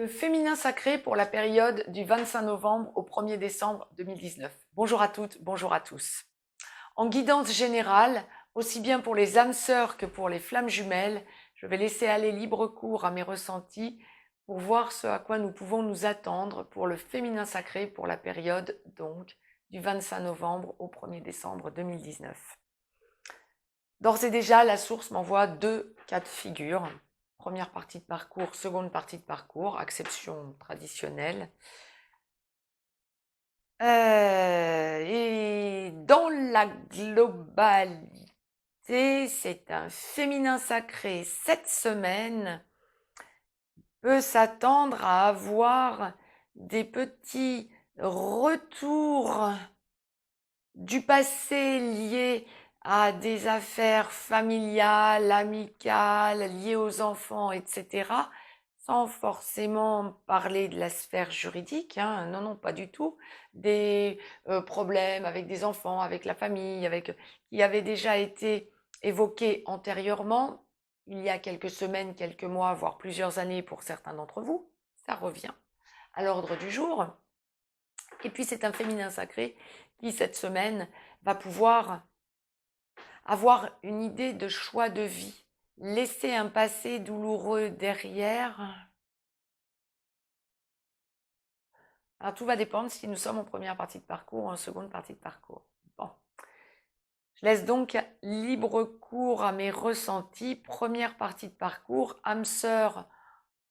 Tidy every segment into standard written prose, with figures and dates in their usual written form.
Le féminin sacré pour la période du 25 novembre au 1er décembre 2019. Bonjour à toutes, bonjour à tous. En guidance générale, aussi bien pour les âmes sœurs que pour les flammes jumelles, je vais laisser aller libre cours à mes ressentis pour voir ce à quoi nous pouvons nous attendre pour le féminin sacré pour la période donc du 25 novembre au 1er décembre 2019. D'ores et déjà, la source m'envoie deux cas de figure. Première partie de parcours, seconde partie de parcours, acception traditionnelle. Et dans la globalité, c'est un féminin sacré. Cette semaine peut s'attendre à avoir des petits retours du passé liés à des affaires familiales, amicales, liées aux enfants, etc., sans forcément parler de la sphère juridique, hein. Non, non, pas du tout, des problèmes avec des enfants, avec la famille, qui avaient déjà été évoqués antérieurement, il y a quelques semaines, quelques mois, voire plusieurs années pour certains d'entre vous. Ça revient à l'ordre du jour. Et puis c'est un féminin sacré qui, cette semaine, va pouvoir avoir une idée de choix de vie, laisser un passé douloureux derrière. Alors tout va dépendre si nous sommes en première partie de parcours ou en seconde partie de parcours. Bon. Je laisse donc libre cours à mes ressentis. Première partie de parcours, âme sœur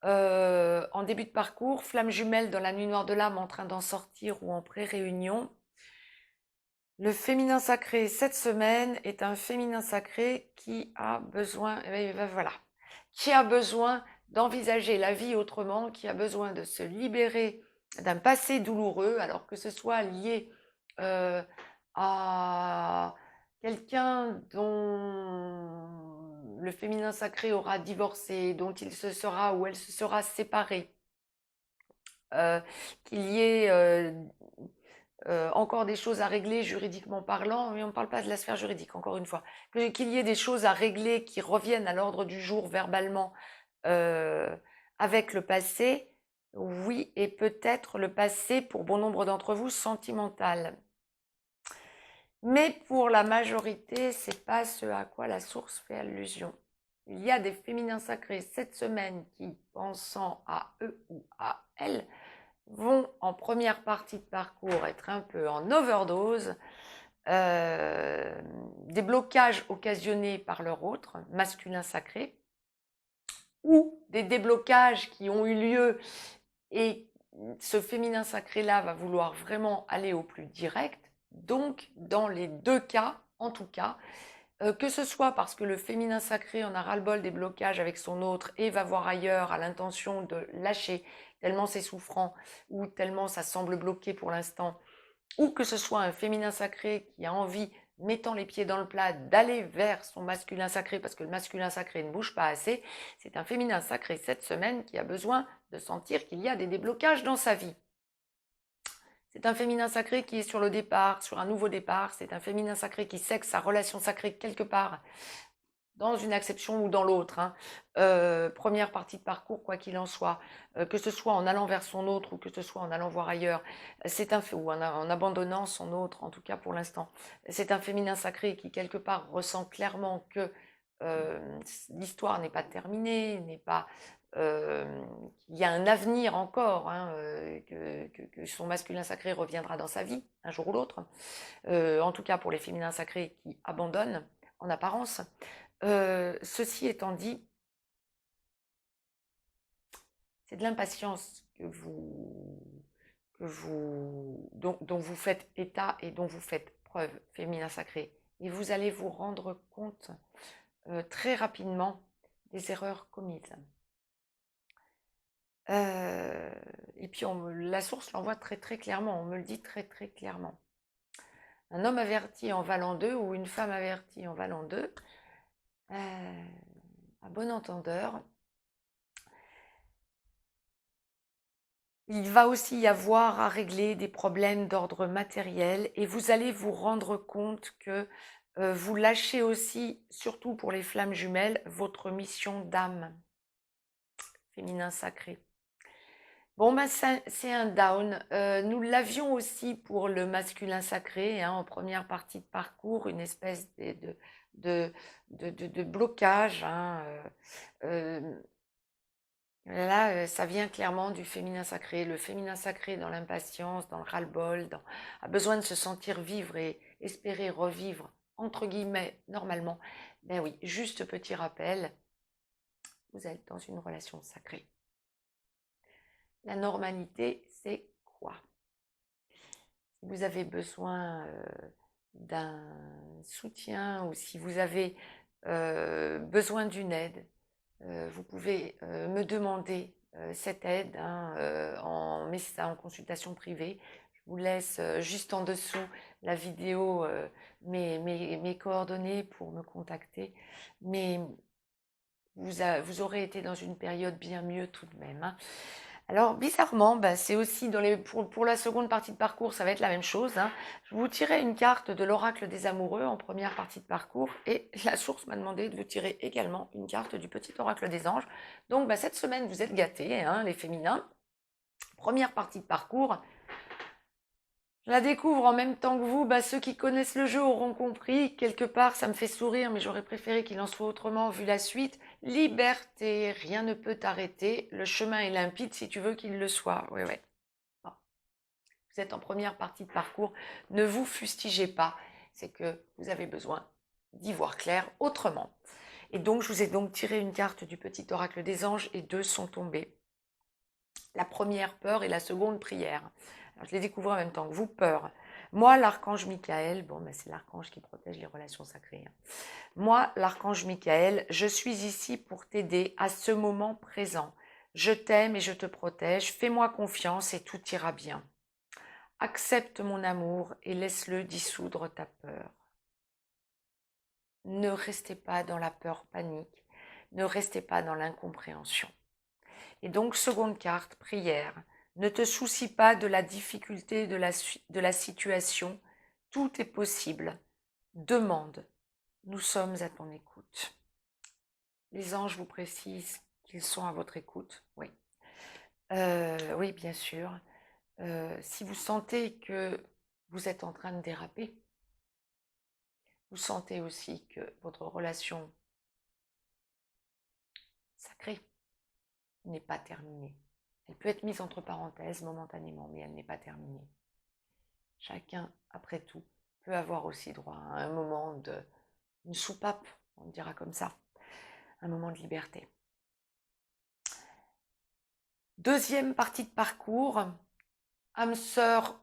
en début de parcours, flamme jumelle dans la nuit noire de l'âme en train d'en sortir ou en pré-réunion. Le féminin sacré cette semaine est un féminin sacré qui a besoin, voilà, qui a besoin d'envisager la vie autrement, qui a besoin de se libérer d'un passé douloureux, alors que ce soit lié à quelqu'un dont le féminin sacré aura divorcé, dont il se sera ou elle se sera séparée, qu'il y ait encore des choses à régler juridiquement parlant, mais on ne parle pas de la sphère juridique, encore une fois, qu'il y ait des choses à régler qui reviennent à l'ordre du jour verbalement avec le passé, oui, et peut-être le passé, pour bon nombre d'entre vous, sentimental. Mais pour la majorité, c'est pas ce à quoi la source fait allusion. Il y a des féminins sacrés cette semaine qui, pensant à eux ou à elles, vont en première partie de parcours être un peu en overdose, des blocages occasionnés par leur autre, masculin sacré, ou des déblocages qui ont eu lieu et ce féminin sacré-là va vouloir vraiment aller au plus direct. Donc, dans les deux cas, en tout cas, que ce soit parce que le féminin sacré en a ras-le-bol des blocages avec son autre et va voir ailleurs à l'intention de lâcher tellement c'est souffrant ou tellement ça semble bloqué pour l'instant, ou que ce soit un féminin sacré qui a envie, mettant les pieds dans le plat, d'aller vers son masculin sacré parce que le masculin sacré ne bouge pas assez, c'est un féminin sacré cette semaine qui a besoin de sentir qu'il y a des déblocages dans sa vie. C'est un féminin sacré qui est sur le départ, sur un nouveau départ. C'est un féminin sacré qui sait que sa relation sacrée, quelque part, dans une acception ou dans l'autre, hein, première partie de parcours, quoi qu'il en soit, que ce soit en allant vers son autre ou que ce soit en allant voir ailleurs, c'est un ou en abandonnant son autre, en tout cas pour l'instant. C'est un féminin sacré qui, quelque part, ressent clairement que l'histoire n'est pas terminée, n'est pas qu'il y a un avenir encore, hein, que son masculin sacré reviendra dans sa vie un jour ou l'autre, en tout cas pour les féminins sacrés qui abandonnent en apparence. Ceci étant dit, c'est de l'impatience dont vous faites état et dont vous faites preuve, féminin sacré, et vous allez vous rendre compte très rapidement des erreurs commises. Et puis la source l'envoie très très clairement, on me le dit très très clairement. Un homme averti en valant deux ou une femme avertie en valant deux, à bon entendeur, il va aussi y avoir à régler des problèmes d'ordre matériel et vous allez vous rendre compte que vous lâchez aussi, surtout pour les flammes jumelles, votre mission d'âme, féminin sacré. Bon, bah, c'est un down. Nous l'avions aussi pour le masculin sacré, hein, en première partie de parcours, une espèce de, de blocage, hein, euh, là, ça vient clairement du féminin sacré. Le féminin sacré dans l'impatience, dans le ras-le-bol, a besoin de se sentir vivre et espérer revivre, entre guillemets, normalement. Ben oui, juste petit rappel, vous êtes dans une relation sacrée. La normalité, c'est quoi? Si vous avez besoin d'un soutien ou si vous avez besoin d'une aide, vous pouvez me demander cette aide, hein, en consultation privée. Je vous laisse juste en dessous la vidéo, mes coordonnées pour me contacter. Mais vous aurez été dans une période bien mieux tout de même, hein. Alors, bizarrement, bah, c'est aussi pour la seconde partie de parcours, ça va être la même chose, hein. Je vous tirer une carte de l'oracle des amoureux en première partie de parcours et la source m'a demandé de vous tirer également une carte du petit oracle des anges. Donc, bah, cette semaine, vous êtes gâtés, hein, les féminins. Première partie de parcours. Je la découvre en même temps que vous. Bah, ceux qui connaissent le jeu auront compris. Quelque part, ça me fait sourire, mais j'aurais préféré qu'il en soit autrement vu la suite. Liberté, rien ne peut t'arrêter. Le chemin est limpide si tu veux qu'il le soit. Oui, oui. Bon. Vous êtes en première partie de parcours. Ne vous fustigez pas. C'est que vous avez besoin d'y voir clair autrement. Et donc, je vous ai donc tiré une carte du petit oracle des anges et deux sont tombées. La première, peur, et la seconde, prière. Alors, je les découvre en même temps que vous, peur. Moi, l'archange Michael, bon, ben, c'est l'archange qui protège les relations sacrées, hein. Moi, l'archange Michael, je suis ici pour t'aider à ce moment présent. Je t'aime et je te protège. Fais-moi confiance et tout ira bien. Accepte mon amour et laisse-le dissoudre ta peur. Ne restez pas dans la peur panique. Ne restez pas dans l'incompréhension. Et donc, seconde carte, prière. Ne te soucie pas de la difficulté de la situation. Tout est possible. Demande. Nous sommes à ton écoute. Les anges vous précisent qu'ils sont à votre écoute. Oui. Oui, bien sûr. Si vous sentez que vous êtes en train de déraper, vous sentez aussi que votre relation sacrée n'est pas terminée. Elle peut être mise entre parenthèses momentanément, mais elle n'est pas terminée. Chacun, après tout, peut avoir aussi droit à un moment une soupape, on dira comme ça, un moment de liberté. Deuxième partie de parcours, âme sœur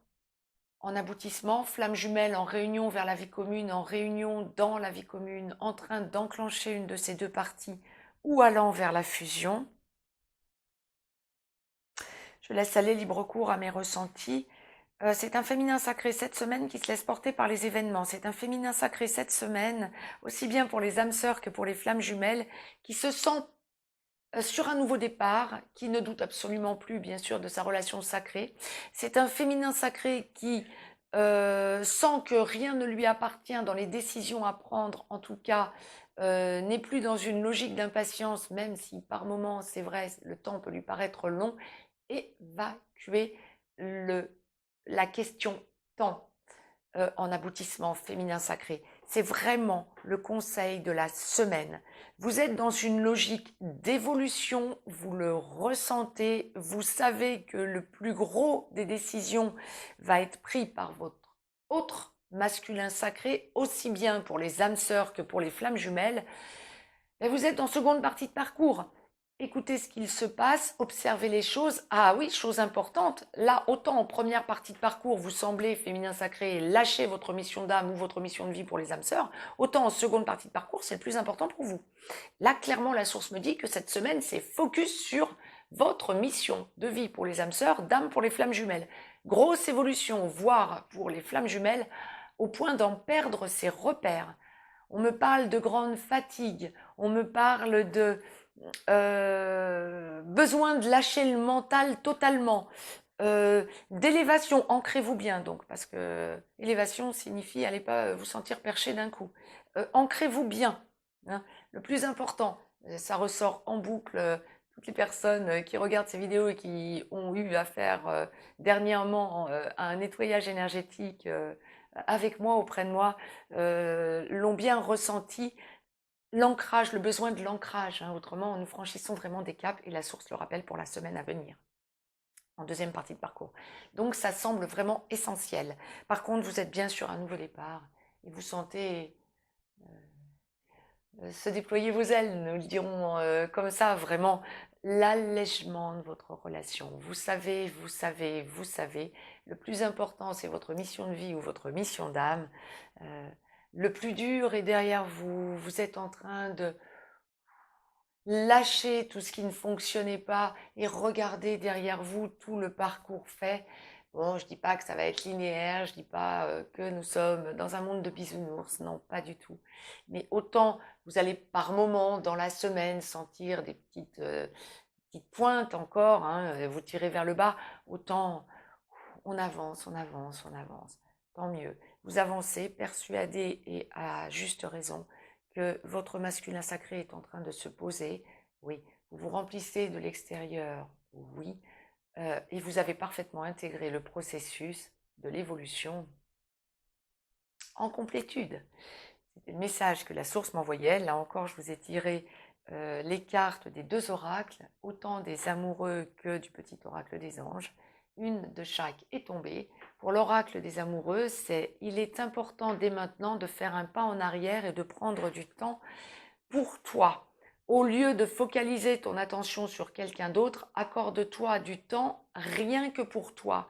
en aboutissement, flamme jumelle en réunion vers la vie commune, en réunion dans la vie commune, en train d'enclencher une de ces deux parties ou allant vers la fusion. Je laisse aller libre cours à mes ressentis. C'est un féminin sacré cette semaine qui se laisse porter par les événements. C'est un féminin sacré cette semaine, aussi bien pour les âmes sœurs que pour les flammes jumelles, qui se sent sur un nouveau départ, qui ne doute absolument plus, bien sûr, de sa relation sacrée. C'est un féminin sacré qui sent que rien ne lui appartient dans les décisions à prendre, en tout cas, n'est plus dans une logique d'impatience, même si par moments, c'est vrai, le temps peut lui paraître long. Évacuer la question temps en aboutissement féminin sacré. C'est vraiment le conseil de la semaine. Vous êtes dans une logique d'évolution, vous le ressentez, vous savez que le plus gros des décisions va être pris par votre autre masculin sacré, aussi bien pour les âmes sœurs que pour les flammes jumelles. Mais vous êtes dans seconde partie de parcours. Écoutez ce qu'il se passe, observez les choses. Ah oui, chose importante, là, autant en première partie de parcours, vous semblez féminin sacré, lâchez votre mission d'âme ou votre mission de vie pour les âmes sœurs, autant en seconde partie de parcours, c'est le plus important pour vous. Là, clairement, la source me dit que cette semaine, c'est focus sur votre mission de vie pour les âmes sœurs, d'âme pour les flammes jumelles. Grosse évolution, voire pour les flammes jumelles, au point d'en perdre ses repères. On me parle de grande fatigue, on me parle de besoin de lâcher le mental totalement, d'élévation, ancrez-vous bien donc, parce que élévation signifie allez pas vous sentir perché d'un coup. Ancrez-vous bien, hein, le plus important, ça ressort en boucle toutes les personnes qui regardent ces vidéos et qui ont eu à faire dernièrement un nettoyage énergétique avec moi, auprès de moi, l'ont bien ressenti. L'ancrage, le besoin de l'ancrage, hein. Autrement, nous franchissons vraiment des caps et la source le rappelle pour la semaine à venir, en deuxième partie de parcours. Donc, ça semble vraiment essentiel. Par contre, vous êtes bien sur un nouveau départ et vous sentez se déployer vos ailes, nous le dirons comme ça, vraiment l'allègement de votre relation. Vous savez, vous savez, vous savez, le plus important, c'est votre mission de vie ou votre mission d'âme. Le plus dur est derrière vous. Vous êtes en train de lâcher tout ce qui ne fonctionnait pas et regarder derrière vous tout le parcours fait. Bon, je dis pas que ça va être linéaire, je dis pas que nous sommes dans un monde de bisounours, non, pas du tout. Mais autant vous allez par moments dans la semaine sentir des petites pointes encore, hein, vous tirez vers le bas, autant on avance, on avance, on avance. Tant mieux. Vous avancez, persuadé et à juste raison que votre masculin sacré est en train de se poser. Oui, vous vous remplissez de l'extérieur. Oui, et vous avez parfaitement intégré le processus de l'évolution en complétude. C'était le message que la source m'envoyait. Là encore, je vous ai tiré les cartes des deux oracles, autant des amoureux que du petit oracle des anges. Une de chaque est tombée. Pour l'oracle des amoureux, c'est il est important dès maintenant de faire un pas en arrière et de prendre du temps pour toi. Au lieu de focaliser ton attention sur quelqu'un d'autre, accorde-toi du temps rien que pour toi.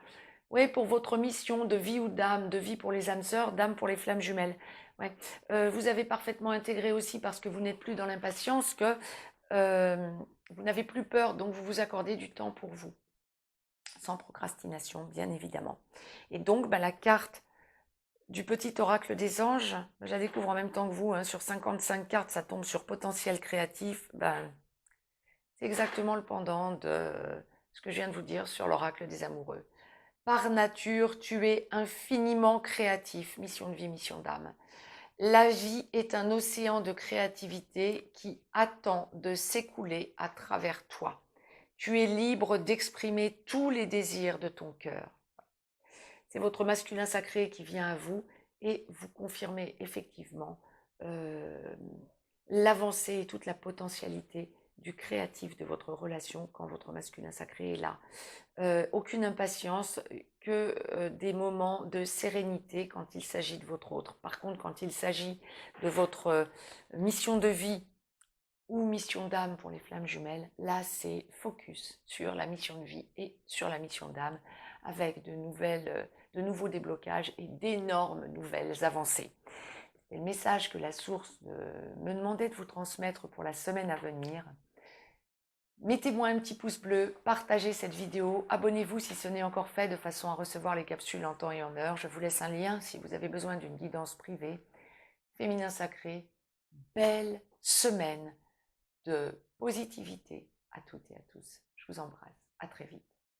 Oui, pour votre mission de vie ou d'âme, de vie pour les âmes sœurs, d'âme pour les flammes jumelles. Ouais. Vous avez parfaitement intégré aussi, parce que vous n'êtes plus dans l'impatience, que vous n'avez plus peur, donc vous vous accordez du temps pour vous, sans procrastination, bien évidemment. Et donc, la carte du petit oracle des anges, je la découvre en même temps que vous, hein, sur 55 cartes, ça tombe sur potentiel créatif. C'est exactement le pendant de ce que je viens de vous dire sur l'oracle des amoureux. Par nature, tu es infiniment créatif, mission de vie, mission d'âme. La vie est un océan de créativité qui attend de s'écouler à travers toi. Tu es libre d'exprimer tous les désirs de ton cœur. C'est votre masculin sacré qui vient à vous et vous confirmez effectivement l'avancée et toute la potentialité du créatif de votre relation quand votre masculin sacré est là. Aucune impatience, que des moments de sérénité quand il s'agit de votre autre. Par contre, quand il s'agit de votre mission de vie ou mission d'âme pour les flammes jumelles, là c'est focus sur la mission de vie et sur la mission d'âme, avec de nouveaux déblocages et d'énormes nouvelles avancées. C'est le message que la source me demandait de vous transmettre pour la semaine à venir. Mettez-moi un petit pouce bleu, partagez cette vidéo, abonnez-vous si ce n'est encore fait, de façon à recevoir les capsules en temps et en heure. Je vous laisse un lien si vous avez besoin d'une guidance privée. Féminin sacré, belle semaine de positivité à toutes et à tous. Je vous embrasse. À très vite.